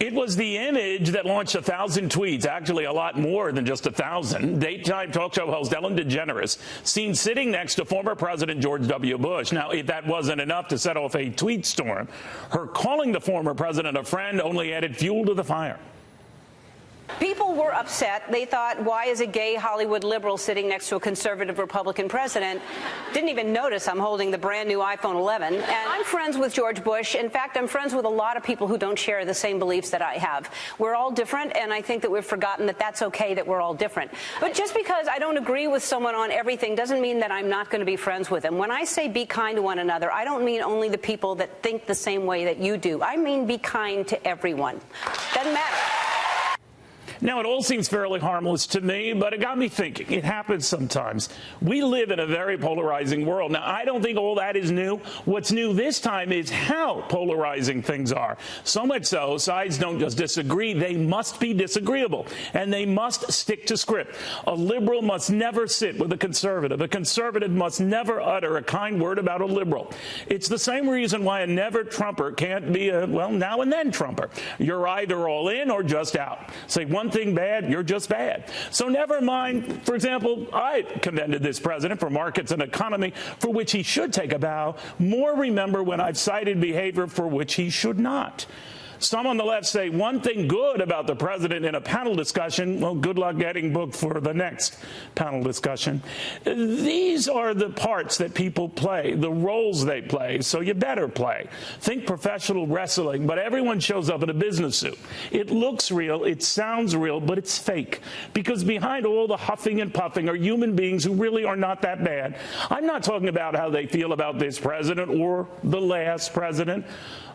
It was the image that launched 1,000 tweets, actually a lot more than just 1,000. Daytime talk show host Ellen DeGeneres seen sitting next to former President George W. Bush. Now, if that wasn't enough to set off a tweet storm, her calling the former president a friend only added fuel to the fire. People were upset. They thought, why is a gay Hollywood liberal sitting next to a conservative Republican president? Didn't even notice I'm holding the brand new iPhone 11. And I'm friends with George Bush. In fact, I'm friends with a lot of people who don't share the same beliefs that I have. We're all different, and I think that we've forgotten that that's okay, that we're all different. But just because I don't agree with someone on everything doesn't mean that I'm not going to be friends with them. When I say be kind to one another, I don't mean only the people that think the same way that you do. I mean be kind to everyone. Doesn't matter. Now, it all seems fairly harmless to me, but it got me thinking. It happens sometimes. We live in a very polarizing world. Now, I don't think all that is new. What's new this time is how polarizing things are. So much so, sides don't just disagree. They must be disagreeable, and they must stick to script. A liberal must never sit with a conservative. A conservative must never utter a kind word about a liberal. It's the same reason why a never Trumper can't be a, well, now and then Trumper. You're either all in or just out. Say one thing bad, you're just bad. So never mind, for example, I commended this president for markets and economy, for which he should take a bow. More remember when I've cited behavior for which he should not. Some on the left say one thing good about the president in a panel discussion. Well, good luck getting booked for the next panel discussion. These are the parts that people play, the roles they play, so you better play. Think professional wrestling, but everyone shows up in a business suit. It looks real, it sounds real, but it's fake. Because behind all the huffing and puffing are human beings who really are not that bad. I'm not talking about how they feel about this president or the last president,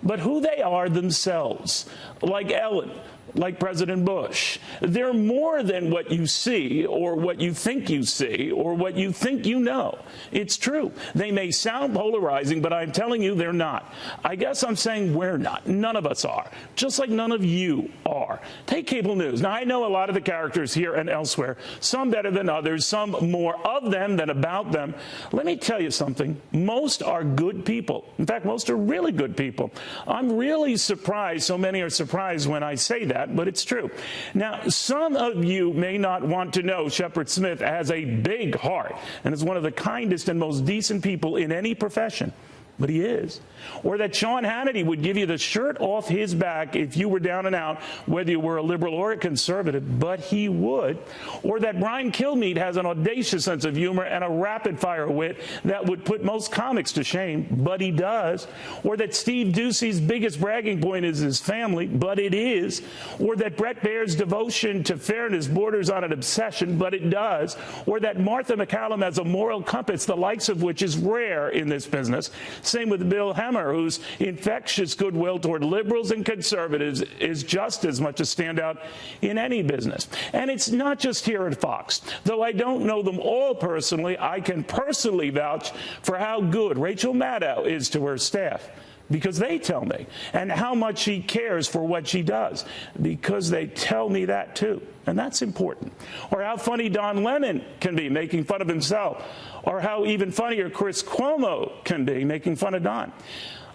but who they are themselves, like Ellen, like President Bush. They're more than what you see or what you think you see or what you think you know. It's true. They may sound polarizing, but I'm telling you they're not. I guess I'm saying we're not. None of us are. Just like none of you are. Take cable news. Now, I know a lot of the characters here and elsewhere, some better than others, some more of them than about them. Let me tell you something. Most are good people. In fact, most are really good people. I'm really surprised so many are surprised when I say that, but it's true. Now, some of you may not want to know Shepard Smith has a big heart and is one of the kindest and most decent people in any profession. But he is. Or that Sean Hannity would give you the shirt off his back if you were down and out, whether you were a liberal or a conservative, but he would. Or that Brian Kilmeade has an audacious sense of humor and a rapid-fire wit that would put most comics to shame, but he does. Or that Steve Ducey's biggest bragging point is his family, but it is. Or that Bret Baier's devotion to fairness borders on an obsession, but it does. Or that Martha McCallum has a moral compass, the likes of which is rare in this business. Same with Bill Hemmer, whose infectious goodwill toward liberals and conservatives is just as much a standout in any business. And it's not just here at Fox. Though I don't know them all personally, I can personally vouch for how good Rachel Maddow is to her staff, because they tell me, and how much she cares for what she does, because they tell me that too. And that's important. Or how funny Don Lemon can be, making fun of himself. Or how even funnier Chris Cuomo can be, making fun of Don.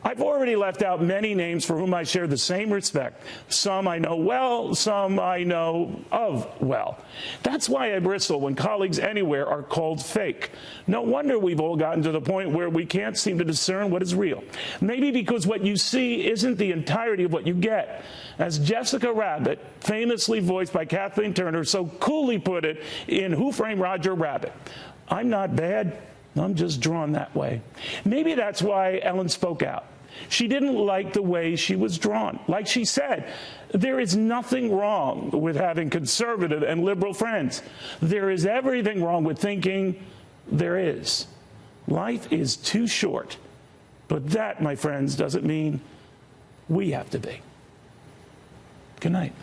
I've already left out many names for whom I share the same respect. Some I know well, some I know of well. That's why I bristle when colleagues anywhere are called fake. No wonder we've all gotten to the point where we can't seem to discern what is real. Maybe because what you see isn't the entirety of what you get. As Jessica Rabbit, famously voiced by Kathleen Turner, so coolly put it in Who Framed Roger Rabbit, I'm not bad, I'm just drawn that way. Maybe that's why Ellen spoke out. She didn't like the way she was drawn. Like she said, there is nothing wrong with having conservative and liberal friends. There is everything wrong with thinking there is. Life is too short. But that, my friends, doesn't mean we have to be. Good night.